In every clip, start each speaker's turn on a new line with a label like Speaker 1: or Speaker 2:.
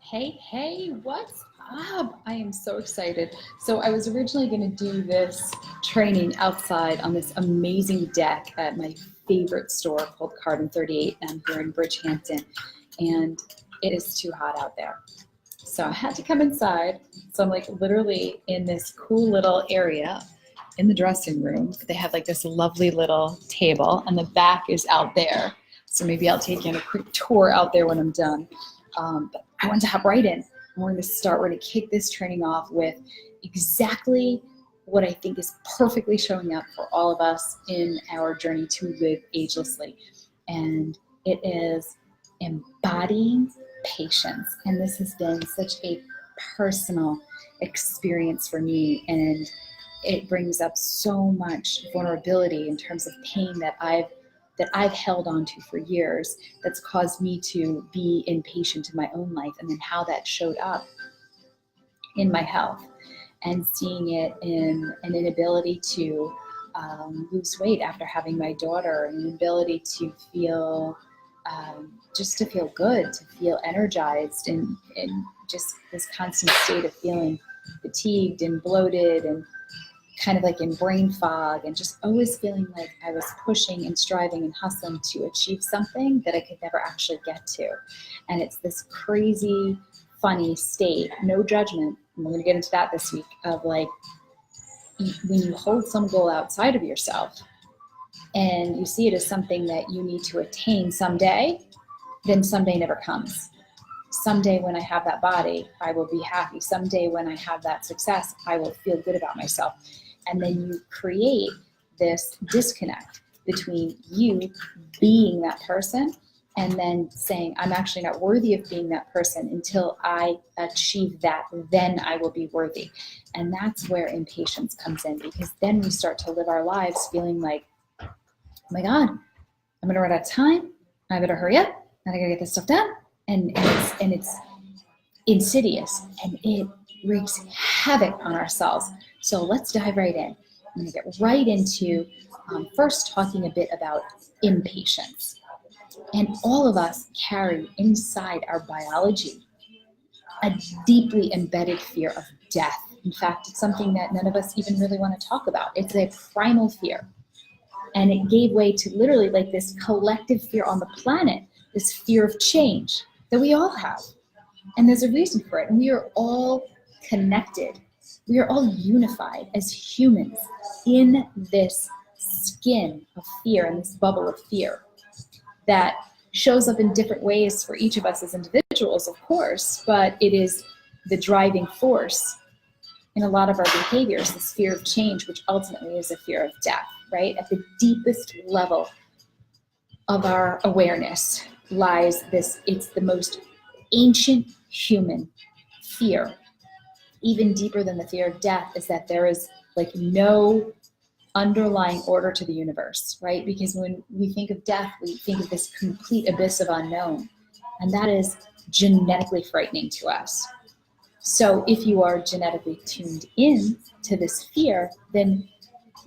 Speaker 1: Hey, what's up? I am so excited. So I was originally going to do this training outside on this amazing deck at my favorite store called Carbon 38 here in Bridgehampton, and it is too hot out there. So I had to come inside. So I'm like literally in this cool little area in the dressing room. They have like this lovely little table, and the back is out there. So maybe I'll take you on a quick tour out there when I'm done. But I want to hop right in. We're going to kick this training off with exactly what I think is perfectly showing up for all of us in our journey to live agelessly. And it is embodying patience. And this has been such a personal experience for me. And it brings up so much vulnerability in terms of pain that I've held on to for years, that's caused me to be impatient in my own life, and then how that showed up in my health, and seeing it in an inability to lose weight after having my daughter, an inability to feel just to feel good, to feel energized, and just this constant state of feeling fatigued and bloated and kind of like in brain fog, and just always feeling like I was pushing and striving and hustling to achieve something that I could never actually get to. And it's this crazy, funny state, no judgment, and we're going to get into that this week, of like when you hold some goal outside of yourself and you see it as something that you need to attain someday, then someday never comes. Someday when I have that body, I will be happy. Someday when I have that success, I will feel good about myself. And then you create this disconnect between you being that person and then saying, I'm actually not worthy of being that person until I achieve that, then I will be worthy. And that's where impatience comes in, because then we start to live our lives feeling like, oh my God, I'm going to run out of time. I better hurry up. I gotta get this stuff done. And it's insidious, and it wreaks havoc on ourselves. So let's dive right in. I'm going to get right into first talking a bit about impatience. And all of us carry inside our biology a deeply embedded fear of death. In fact, it's something that none of us even really want to talk about. It's a primal fear. And it gave way to literally like this collective fear on the planet, this fear of change that we all have. And there's a reason for it. And we are all connected. We are all unified as humans in this skin of fear, in this bubble of fear that shows up in different ways for each of us as individuals, of course, but it is the driving force in a lot of our behaviors, this fear of change, which ultimately is a fear of death, right? At the deepest level of our awareness lies this, it's the most ancient human fear. Even deeper than the fear of death is that there is like no underlying order to the universe, right? Because when we think of death, we think of this complete abyss of unknown, and that is genetically frightening to us. So if you are genetically tuned in to this fear, then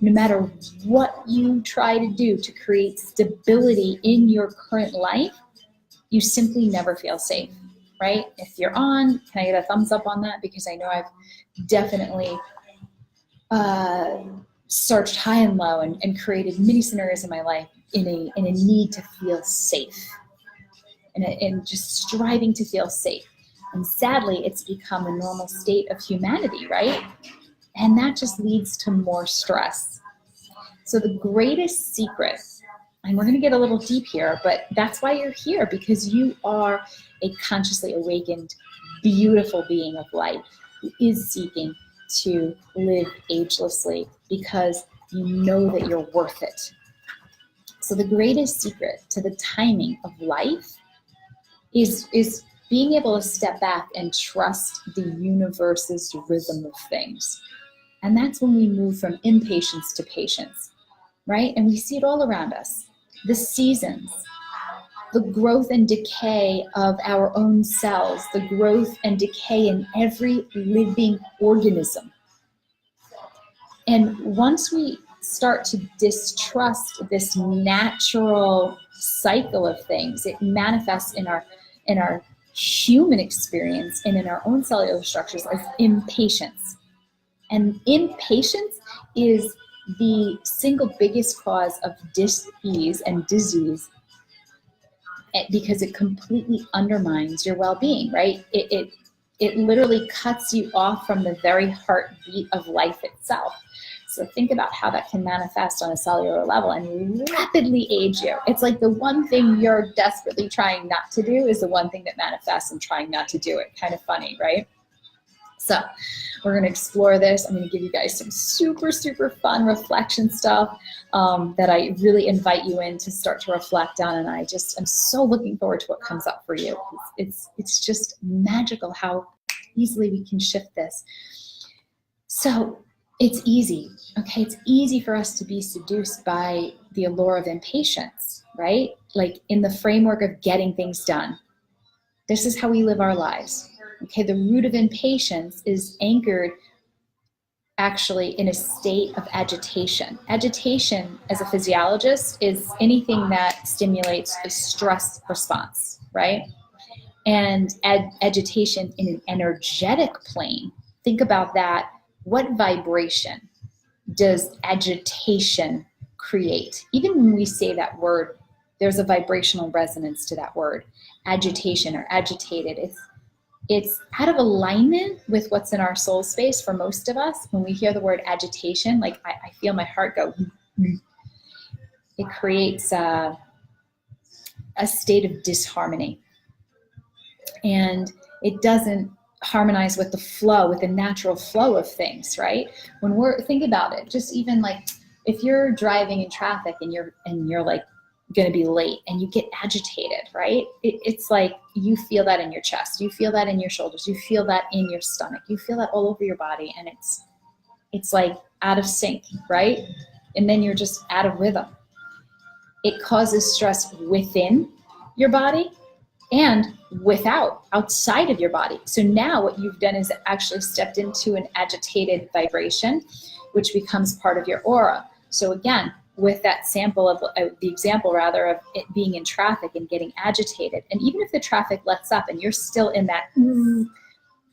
Speaker 1: no matter what you try to do to create stability in your current life, you simply never feel safe. Right? If you're on, can I get a thumbs up on that? Because I know I've definitely searched high and low and created many scenarios in my life in a need to feel safe, and just striving to feel safe. And sadly, it's become a normal state of humanity, right? And that just leads to more stress. So the greatest secret, and we're going to get a little deep here, but that's why you're here, because you are a consciously awakened, beautiful being of light who is seeking to live agelessly because you know that you're worth it. So the greatest secret to the timing of life is being able to step back and trust the universe's rhythm of things. And that's when we move from impatience to patience, right? And we see it all around us. The seasons, the growth and decay of our own cells, the growth and decay in every living organism. And once we start to distrust this natural cycle of things, it manifests in our human experience and in our own cellular structures is impatience. And impatience is the single biggest cause of dis-ease and disease, because it completely undermines your well-being, right? It literally cuts you off from the very heartbeat of life itself. So think about how that can manifest on a cellular level and rapidly age you. It's like the one thing you're desperately trying not to do is the one thing that manifests and trying not to do it. Kind of funny, right? So we're going to explore this. I'm going to give you guys some super, super fun reflection stuff that I really invite you in to start to reflect on. And I'm so looking forward to what comes up for you. It's just magical how easily we can shift this. So it's easy, okay? It's easy for us to be seduced by the allure of impatience, right? Like in the framework of getting things done. This is how we live our lives. Okay, the root of impatience is anchored actually in a state of agitation. Agitation, as a physiologist, is anything that stimulates a stress response, right? And agitation in an energetic plane, think about that. What vibration does agitation create? Even when we say that word, there's a vibrational resonance to that word. Agitation or agitated. It's out of alignment with what's in our soul space for most of us. When we hear the word agitation, like I feel my heart go. It creates a state of disharmony. And it doesn't harmonize with the flow, with the natural flow of things, right? Think about it, just even like if you're driving in traffic and you're like going to be late and you get agitated, right? It's like you feel that in your chest, you feel that in your shoulders, you feel that in your stomach, you feel that all over your body, and it's like out of sync, right? And then you're just out of rhythm. It causes stress within your body and outside of your body. So now what you've done is actually stepped into an agitated vibration, which becomes part of your aura. So again, with that the example of it being in traffic and getting agitated, and even if the traffic lets up and you're still in that, and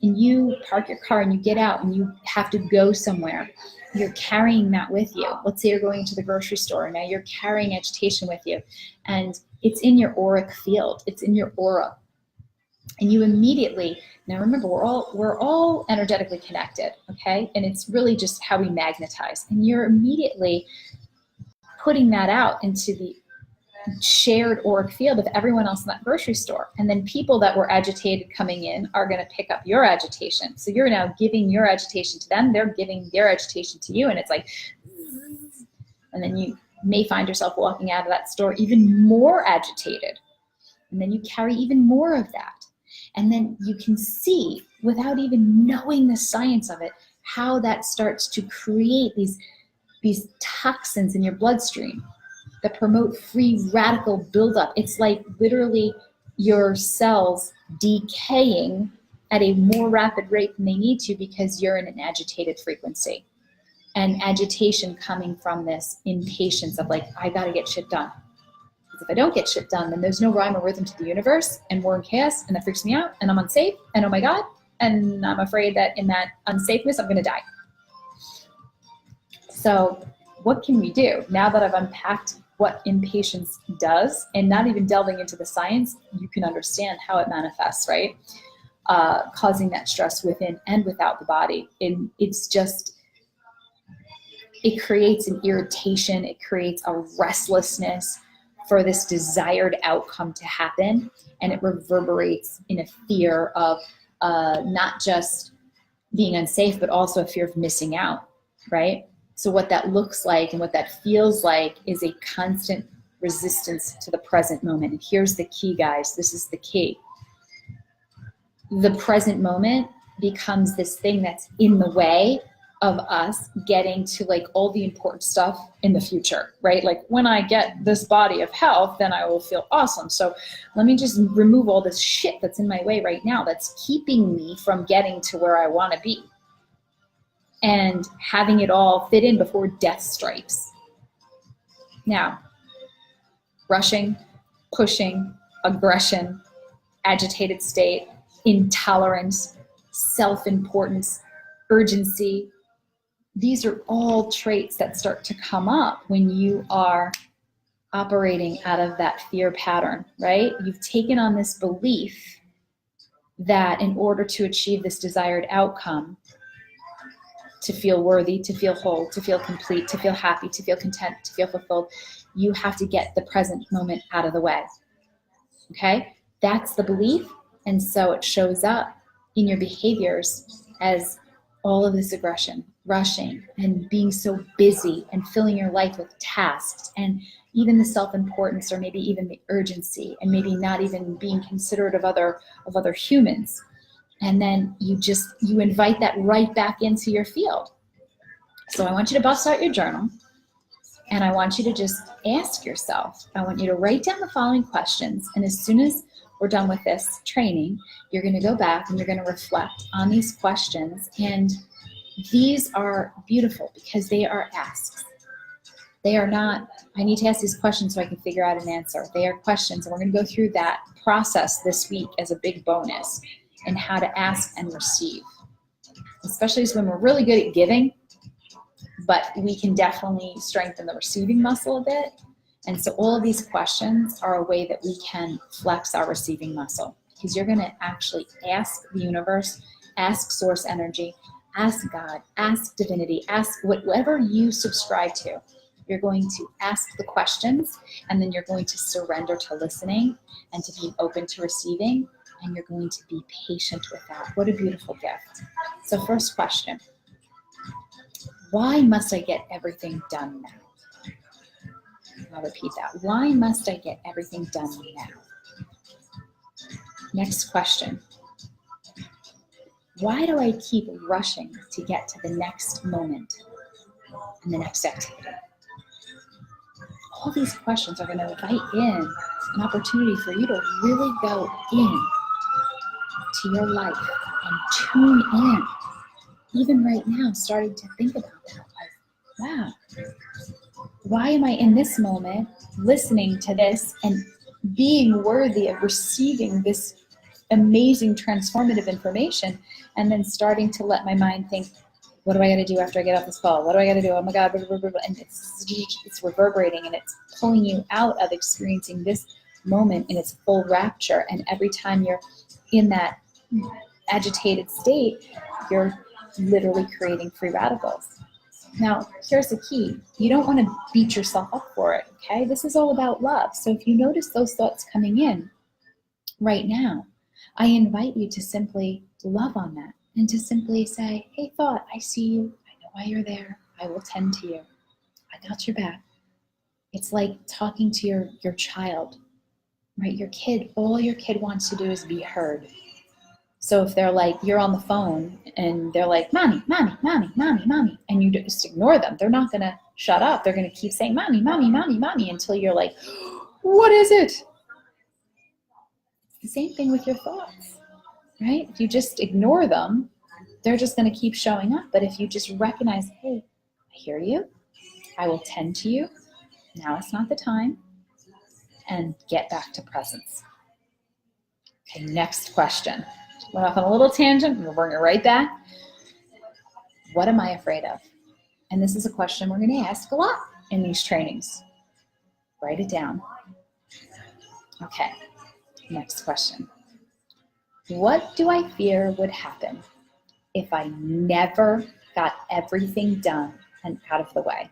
Speaker 1: you park your car and you get out and you have to go somewhere, you're carrying that with you. Let's say you're going to the grocery store, and now you're carrying agitation with you, and it's in your auric field, it's in your aura. And you immediately, now remember, we're all energetically connected, okay? And it's really just how we magnetize. And you're immediately putting that out into the shared auric field of everyone else in that grocery store. And then people that were agitated coming in are going to pick up your agitation. So you're now giving your agitation to them, they're giving their agitation to you, and it's like, and then you may find yourself walking out of that store even more agitated. And then you carry even more of that. And then you can see, without even knowing the science of it, how that starts to create these toxins in your bloodstream that promote free radical buildup. It's like literally your cells decaying at a more rapid rate than they need to because you're in an agitated frequency. And agitation coming from this impatience of like, I gotta get shit done. Because if I don't get shit done, then there's no rhyme or rhythm to the universe, and we're in chaos, and that freaks me out, and I'm unsafe, and oh my God, and I'm afraid that in that unsafeness, I'm gonna die. So what can we do? Now that I've unpacked what impatience does, and not even delving into the science, you can understand how it manifests, right? Causing that stress within and without the body. And it creates an irritation, it creates a restlessness for this desired outcome to happen, and it reverberates in a fear of not just being unsafe, but also a fear of missing out, right? So what that looks like and what that feels like is a constant resistance to the present moment. And here's the key, guys. This is the key. The present moment becomes this thing that's in the way of us getting to like all the important stuff in the future, right? Like when I get this body of health, then I will feel awesome. So let me just remove all this shit that's in my way right now that's keeping me from getting to where I want to be and having it all fit in before death strikes. Now, rushing, pushing, aggression, agitated state, intolerance, self-importance, urgency. These are all traits that start to come up when you are operating out of that fear pattern, right? You've taken on this belief that in order to achieve this desired outcome, to feel worthy, to feel whole, to feel complete, to feel happy, to feel content, to feel fulfilled, you have to get the present moment out of the way. Okay? That's the belief. And so it shows up in your behaviors as all of this aggression, rushing, and being so busy and filling your life with tasks, and even the self-importance, or maybe even the urgency, and maybe not even being considerate of other humans. And then you invite that right back into your field. So I want you to bust out your journal, and I want you to just ask yourself, I want you to write down the following questions, and as soon as we're done with this training, you're going to go back and you're going to reflect on these questions. And these are beautiful because they are asks. They are not, I need to ask these questions so I can figure out an answer. They are questions, and we're going to go through that process this week as a big bonus in how to ask and receive, especially when we're really good at giving, but we can definitely strengthen the receiving muscle a bit. And so all of these questions are a way that we can flex our receiving muscle, because you're going to actually ask the universe, ask source energy, ask God, ask divinity, ask whatever you subscribe to. You're going to ask the questions, and then you're going to surrender to listening and to being open to receiving, and you're going to be patient with that. What a beautiful gift. So first question, why must I get everything done now? I'll repeat that. Why must I get everything done now? Next question. Why do I keep rushing to get to the next moment and the next activity? All these questions are going to invite in an opportunity for you to really go in to your life and tune in. Even right now, starting to think about that. Like, wow, why am I in this moment listening to this and being worthy of receiving this amazing transformative information, and then starting to let my mind think, what do I got to do after I get off this call? What do I got to do? Oh my God, blah, blah, blah, blah. And it's reverberating, and it's pulling you out of experiencing this moment in its full rapture. And every time you're in that agitated state, you're literally creating free radicals. Now, here's the key. You don't want to beat yourself up for it, okay? This is all about love. So if you notice those thoughts coming in right now, I invite you to simply love on that and to simply say, hey, thought, I see you. I know why you're there. I will tend to you. I got your back. It's like talking to your child, right? Your kid, all your kid wants to do is be heard. So if they're like, you're on the phone and they're like, mommy, mommy, mommy, mommy, mommy, and you just ignore them, they're not going to shut up. They're going to keep saying, mommy, mommy, mommy, mommy, until you're like, what is it? It's the same thing with your thoughts, right? If you just ignore them, they're just going to keep showing up. But if you just recognize, hey, I hear you. I will tend to you. Now it's not the time. And get back to presence. Okay, next question. Went off on a little tangent. We'll bring it right back. What am I afraid of? And this is a question we're going to ask a lot in these trainings. Write it down. Okay, next question. What do I fear would happen if I never got everything done and out of the way?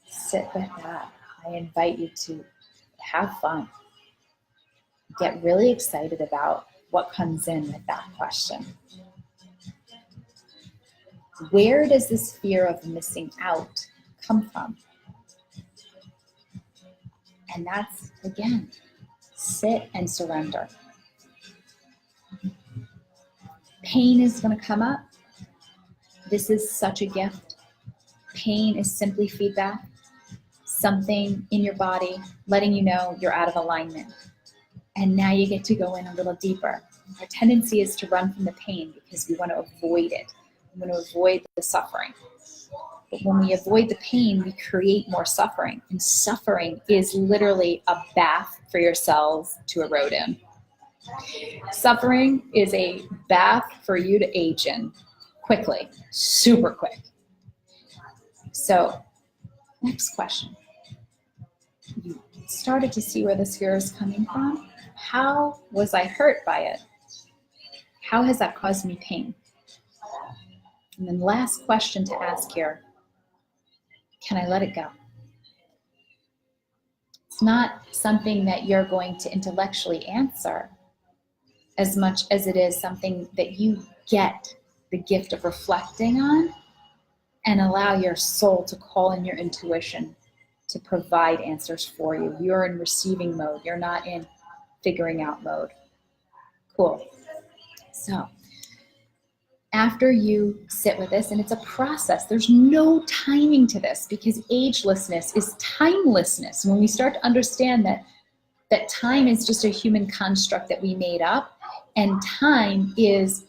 Speaker 1: Sit with that. I invite you to have fun. Get really excited about what comes in with that question. Where does this fear of missing out come from? And that's, again, sit and surrender. Pain is going to come up. This is such a gift. Pain is simply feedback. Something in your body letting you know you're out of alignment. And now you get to go in a little deeper. Our tendency is to run from the pain because we want to avoid it. We want to avoid the suffering. But when we avoid the pain, we create more suffering. And suffering is literally a bath for for your cells to erode in. Suffering is a bath for you to age in quickly, super quick. So, next question. You started to see where this fear is coming from. How was I hurt by it? How has that caused me pain? And then last question to ask here, can I let it go? It's not something that you're going to intellectually answer as much as it is something that you get the gift of reflecting on and allow your soul to call in your intuition to provide answers for you. You're in receiving mode. You're not in figuring out mode. Cool. So after you sit with this, and it's a process, there's no timing to this because agelessness is timelessness. When we start to understand that time is just a human construct that we made up, and time is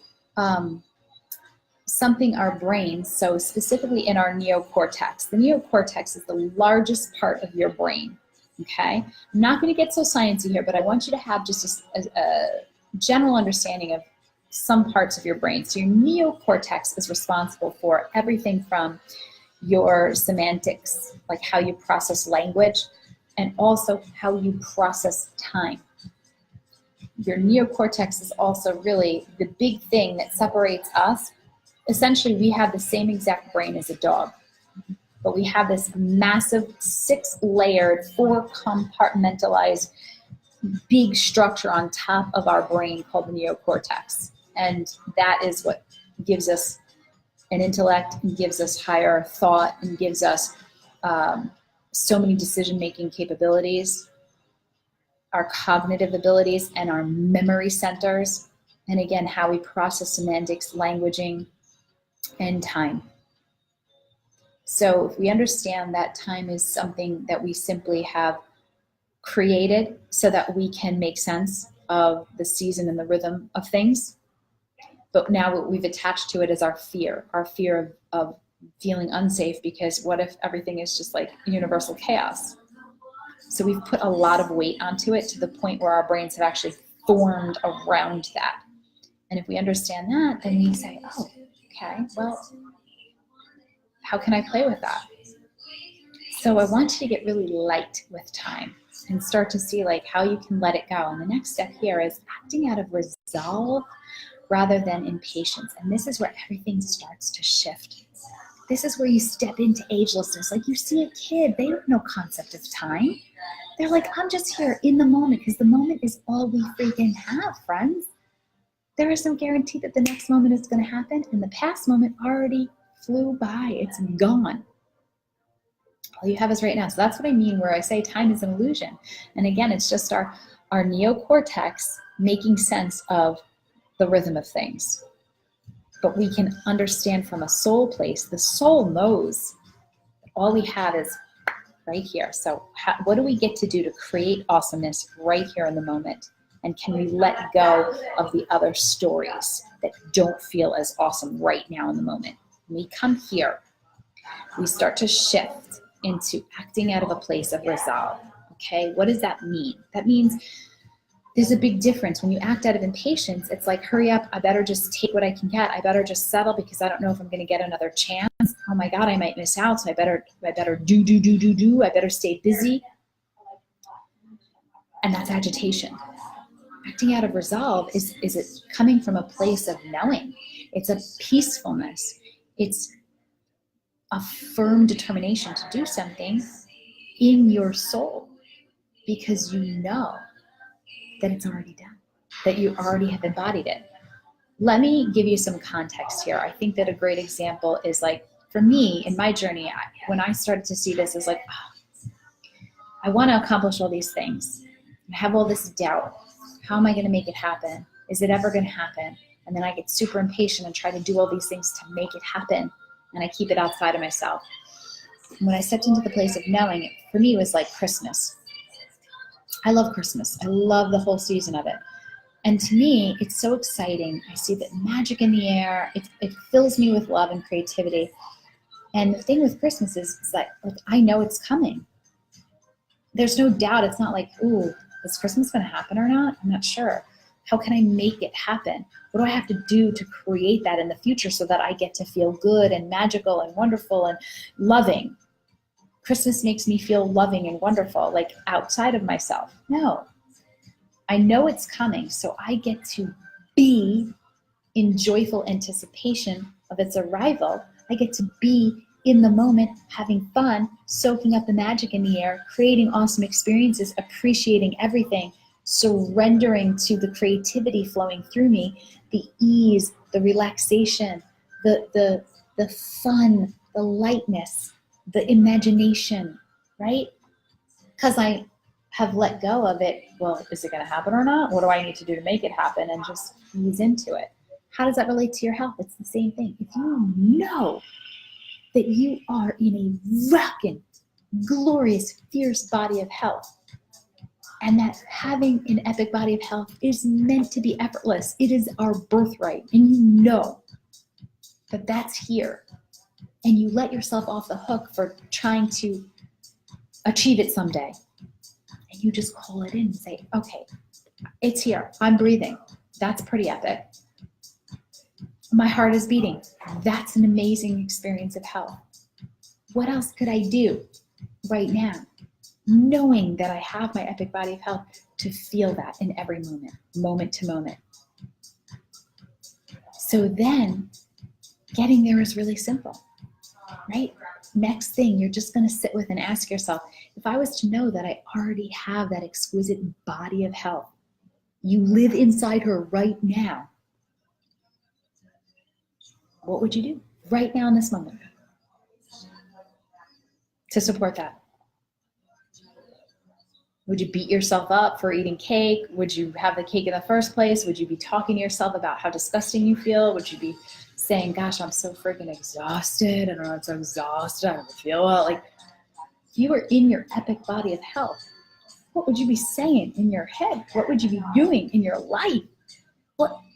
Speaker 1: something our brains, so specifically in our neocortex. The neocortex is the largest part of your brain, okay? I'm not going to get so sciencey here, but I want you to have just a general understanding of some parts of your brain. So your neocortex is responsible for everything from your semantics, like how you process language, and also how you process time. Your neocortex is also really the big thing that separates us. Essentially, we have the same exact brain as a dog, but we have this massive 6-layered, 4-compartmentalized big structure on top of our brain called the neocortex. And that is what gives us an intellect and gives us higher thought and gives us so many decision-making capabilities, our cognitive abilities and our memory centers, and again, how we process semantics, languaging, and time. So if we understand that time is something that we simply have created so that we can make sense of the season and the rhythm of things, but now what we've attached to it is our fear of feeling unsafe, because what if everything is just like universal chaos? So we've put a lot of weight onto it to the point where our brains have actually formed around that. And if we understand that, then we say, oh, okay, well, how can I play with that? So I want you to get really light with time and start to see like how you can let it go. And the next step here is acting out of resolve rather than impatience. And this is where everything starts to shift. This is where you step into agelessness. Like you see a kid, they have no concept of time. They're like, I'm just here in the moment, because the moment is all we freaking have, friends. There is no guarantee that the next moment is going to happen, and the past moment already flew by. It's gone. All you have is right now. So that's what I mean where I say time is an illusion. And again, it's just our neocortex making sense of the rhythm of things. But we can understand from a soul place. The soul knows that all we have is right here. So what do we get to do to create awesomeness right here in the moment? And can we let go of the other stories that don't feel as awesome right now in the moment? When we come here, we start to shift into acting out of a place of resolve. Okay, what does that mean? That means there's a big difference. When you act out of impatience, it's like, hurry up, I better just take what I can get. I better just settle because I don't know if I'm going to get another chance. Oh my God, I might miss out, so I better do. I better stay busy. And that's agitation. Acting out of resolve is it coming from a place of knowing. It's a peacefulness. It's a firm determination to do something in your soul because you know that it's already done, that you already have embodied it. Let me give you some context here. I think that a great example is like, for me, in my journey, when I started to see this, is like, oh, I want to accomplish all these things. I have all this doubt. How am I going to make it happen? Is it ever going to happen? And then I get super impatient and try to do all these things to make it happen. And I keep it outside of myself. And when I stepped into the place of knowing, for me, it was like Christmas. I love Christmas. I love the whole season of it. And to me, it's so exciting. I see the magic in the air. It fills me with love and creativity. And the thing with Christmas is like I know it's coming. There's no doubt. It's not like, ooh, Is Christmas going to happen or not? I'm not sure. How can I make it happen? What do I have to do to create that in the future so that I get to feel good and magical and wonderful and loving? Christmas makes me feel loving and wonderful, like outside of myself. No, I know it's coming, so I get to be in joyful anticipation of its arrival. I get to be in the moment, having fun, soaking up the magic in the air, creating awesome experiences, appreciating everything, surrendering to the creativity flowing through me, the ease, the relaxation, the fun, the lightness, the imagination, right? Because I have let go of it. Well, is it going to happen or not? What do I need to do to make it happen? And just ease into it. How does that relate to your health? It's the same thing. If you know that you are in a rocking, glorious, fierce body of health, and that having an epic body of health is meant to be effortless. It is our birthright. And you know that that's here. And you let yourself off the hook for trying to achieve it someday. And you just call it in and say, okay, it's here. I'm breathing. That's pretty epic. My heart is beating. That's an amazing experience of health. What else could I do right now, knowing that I have my epic body of health, to feel that in every moment, moment to moment? So then getting there is really simple, right? Next thing you're just going to sit with and ask yourself, if I was to know that I already have that exquisite body of health, you live inside her right now, what would you do right now in this moment to support that? Would you beat yourself up for eating cake? Would you have the cake in the first place? Would you be talking to yourself about how disgusting you feel? Would you be saying, gosh, I'm so freaking exhausted. I don't know, I'm so exhausted. I don't feel well. Like, if you were in your epic body of health, what would you be saying in your head? What would you be doing in your life?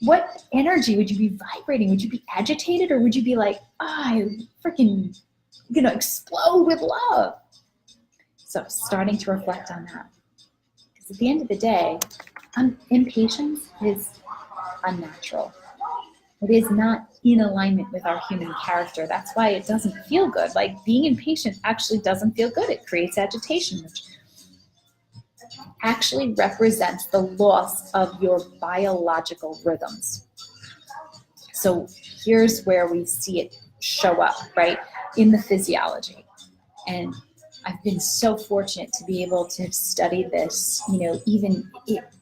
Speaker 1: What energy would you be vibrating? Would you be agitated, or would you be like, I'm freaking gonna explode with love? So starting to reflect on that. Because at the end of the day, impatience is unnatural. It is not in alignment with our human character. That's why it doesn't feel good. Like, being impatient actually doesn't feel good. It creates agitation, which actually represents the loss of your biological rhythms. So here's where we see it show up, right, in the physiology. And I've been so fortunate to be able to study this, even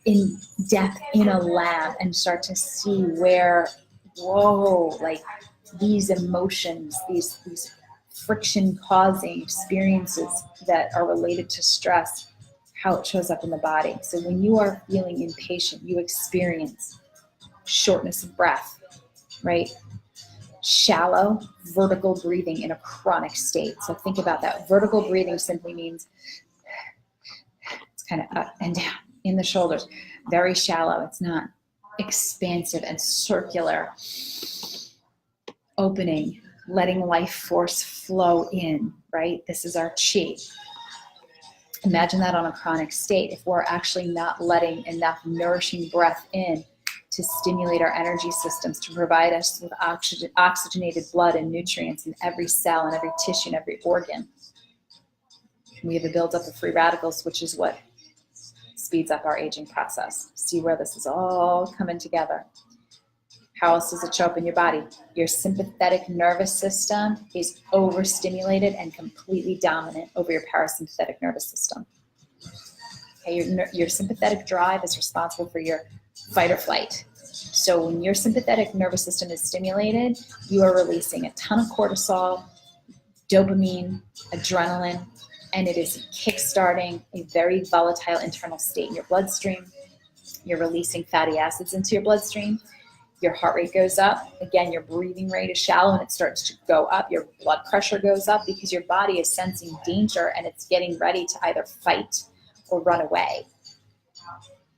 Speaker 1: in depth in a lab, and start to see where, like these emotions, these friction-causing experiences that are related to stress, how it shows up in the body. So when you are feeling impatient, you experience shortness of breath, right? Shallow vertical breathing in a chronic state. So think about that. Vertical breathing simply means it's kind of up and down in the shoulders. Very shallow. It's not expansive and circular. Opening, letting life force flow in, right? This is our chi. Imagine that on a chronic state. If we're actually not letting enough nourishing breath in to stimulate our energy systems, to provide us with oxygenated blood and nutrients in every cell and every tissue and every organ, we have a buildup of free radicals, which is what speeds up our aging process. See where this is all coming together. How else does it show up in your body? Your sympathetic nervous system is overstimulated and completely dominant over your parasympathetic nervous system. Okay, your sympathetic drive is responsible for your fight or flight. So when your sympathetic nervous system is stimulated, you are releasing a ton of cortisol, dopamine, adrenaline, and it is kickstarting a very volatile internal state in your bloodstream. You're releasing fatty acids into your bloodstream. Your heart rate goes up. Again, your breathing rate is shallow and it starts to go up. Your blood pressure goes up because your body is sensing danger and it's getting ready to either fight or run away.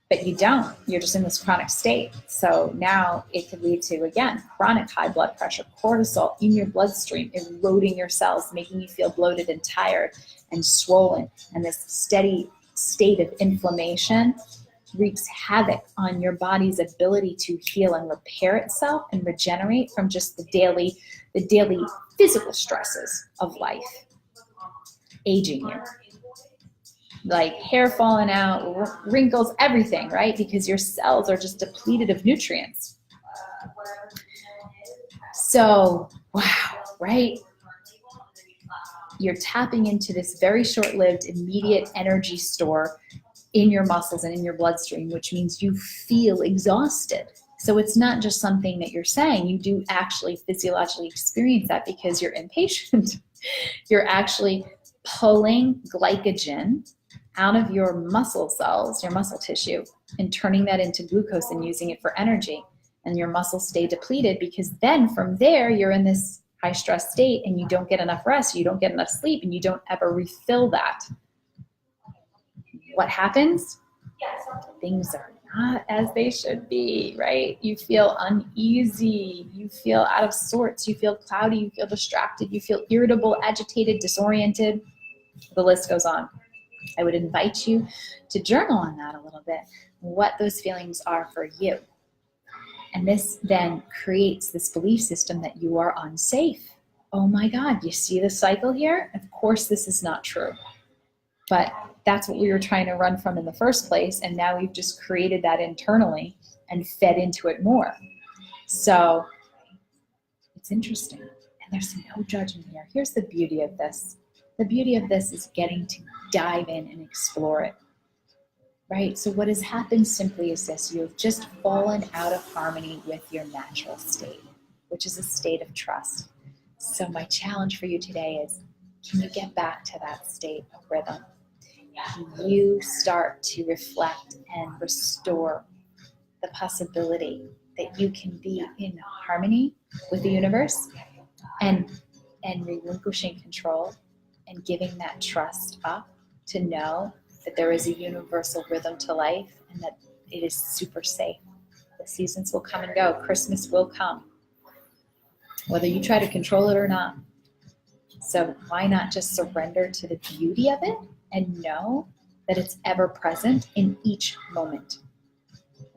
Speaker 1: But you don't. You're just in this chronic state. So now it could lead to, again, chronic high blood pressure, cortisol in your bloodstream, eroding your cells, making you feel bloated and tired and swollen, and this steady state of inflammation wreaks havoc on your body's ability to heal and repair itself and regenerate from just the daily physical stresses of life, aging you. Like hair falling out, wrinkles, everything, right? Because your cells are just depleted of nutrients. So, wow, right? You're tapping into this very short-lived, immediate energy store in your muscles and in your bloodstream, which means you feel exhausted. So it's not just something that you're saying. You do actually physiologically experience that because you're impatient. You're actually pulling glycogen out of your muscle cells, your muscle tissue, and turning that into glucose and using it for energy. And your muscles stay depleted because then from there, you're in this high stress state and you don't get enough rest, you don't get enough sleep, and you don't ever refill that. What happens? Things are not as they should be, right? You feel uneasy, you feel out of sorts, you feel cloudy, you feel distracted, you feel irritable, agitated, disoriented. The list goes on. I would invite you to journal on that a little bit, what those feelings are for you. And this then creates this belief system that you are unsafe. Oh my God, you see the cycle here? Of course this is not true. But that's what we were trying to run from in the first place, and now we've just created that internally and fed into it more. So it's interesting, and there's no judgment here. Here's the beauty of this. The beauty of this is getting to dive in and explore it, right? So what has happened simply is this: you've just fallen out of harmony with your natural state, which is a state of trust. So my challenge for you today is, can you get back to that state of rhythm? You start to reflect and restore the possibility that you can be in harmony with the universe and relinquishing control and giving that trust up to know that there is a universal rhythm to life and that it is super safe. The seasons will come and go. Christmas will come, whether you try to control it or not. So why not just surrender to the beauty of it and know that it's ever present in each moment,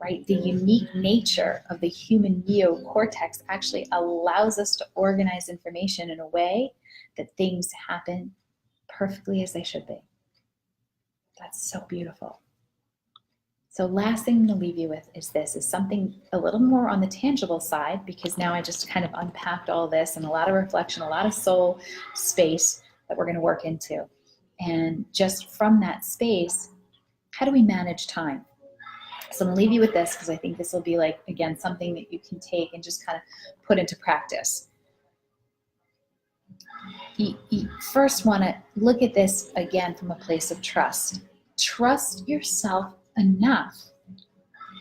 Speaker 1: right? The unique nature of the human neocortex actually allows us to organize information in a way that things happen perfectly as they should be. That's so beautiful. So last thing I'm going to leave you with is this, is something a little more on the tangible side, because now I just kind of unpacked all this and a lot of reflection, a lot of soul space that we're going to work into. And just from that space, how do we manage time? So I'm going to leave you with this because I think this will be like, again, something that you can take and just kind of put into practice. You first want to look at this again from a place of trust. Trust yourself enough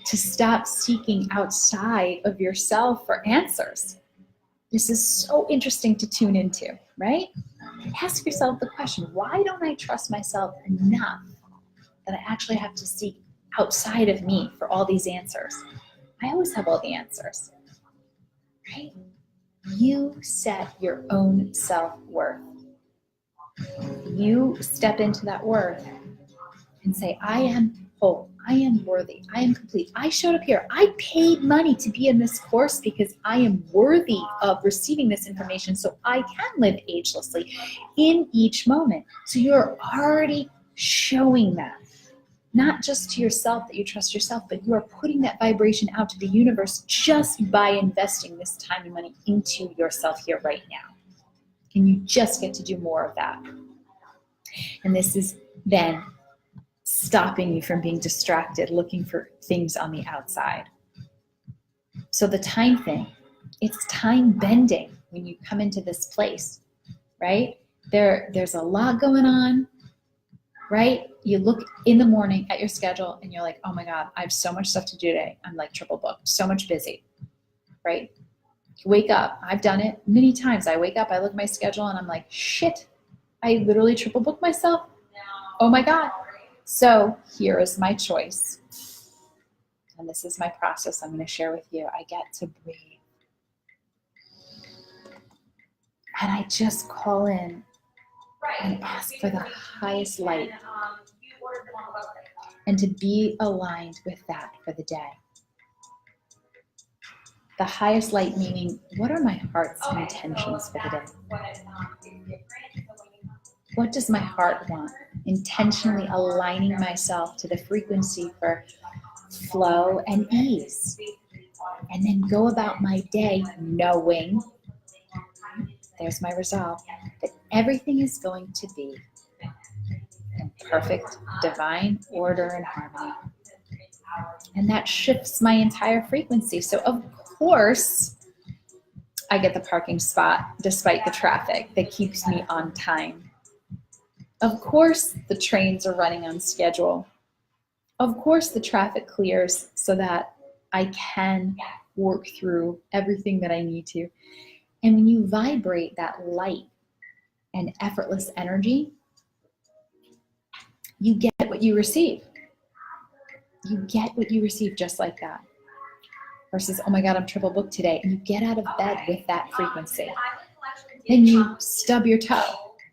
Speaker 1: to stop seeking outside of yourself for answers. This is so interesting to tune into, right? Ask yourself the question, why don't I trust myself enough that I actually have to seek outside of me for all these answers? I always have all the answers, right? You set your own self-worth. You step into that worth and say, I am whole, I am worthy, I am complete. I showed up here. I paid money to be in this course because I am worthy of receiving this information so I can live agelessly in each moment. So you're already showing that, not just to yourself that you trust yourself, but you are putting that vibration out to the universe just by investing this time and money into yourself here right now. And you just get to do more of that. And this is then stopping you from being distracted, looking for things on the outside. So the time thing, it's time bending when you come into this place, right? There's a lot going on, right? You look in the morning at your schedule and you're like, oh my God, I have so much stuff to do today. I'm like triple booked, so much busy, right? You wake up, I've done it many times. I wake up, I look at my schedule and I'm like, shit, I literally triple booked myself. Oh my God. So here is my choice. And this is my process I'm going to share with you. I get to breathe. And I just call in and ask for the highest light and to be aligned with that for the day. The highest light meaning, what are my heart's intentions for the day? What does my heart want? Intentionally aligning myself to the frequency for flow and ease. And then go about my day knowing, there's my resolve, that everything is going to be in perfect divine order and harmony. And that shifts my entire frequency. So of course, I get the parking spot despite the traffic that keeps me on time. Of course, the trains are running on schedule. Of course, the traffic clears so that I can work through everything that I need to. And when you vibrate that light and effortless energy, you get what you receive. You get what you receive just like that. Versus, oh my God, I'm triple booked today. And you get out of bed with that frequency. Then you stub your toe.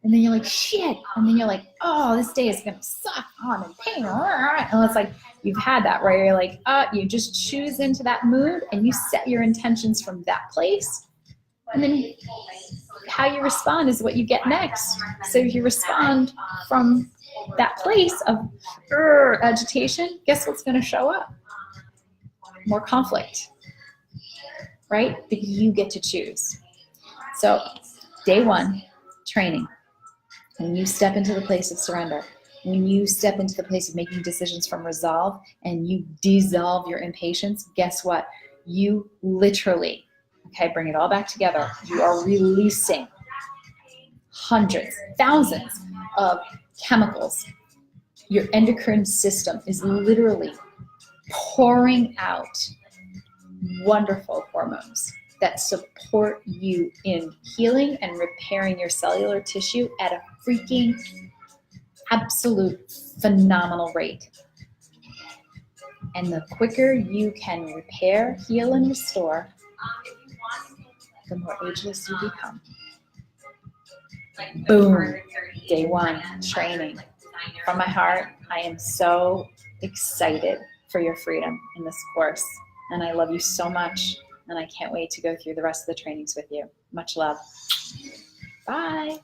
Speaker 1: And then you're like, shit. And then you're like, oh, this day is going to suck. Oh, I'm in pain. And it's like, you've had that where you're like, you just choose into that mood and you set your intentions from that place. And then how you respond is what you get next. So if you respond from that place of agitation, guess what's going to show up? More conflict, right? But you get to choose. So day one, training. When you step into the place of surrender, when you step into the place of making decisions from resolve and you dissolve your impatience, guess what? You literally, bring it all back together. You are releasing hundreds, thousands of chemicals. Your endocrine system is literally pouring out wonderful hormones that support you in healing and repairing your cellular tissue at a freaking absolute phenomenal rate. And the quicker you can repair, heal, and restore, the more ageless you become. Boom. Day one, training. From my heart, I am so excited for your freedom in this course. And I love you so much. And I can't wait to go through the rest of the trainings with you. Much love. Bye.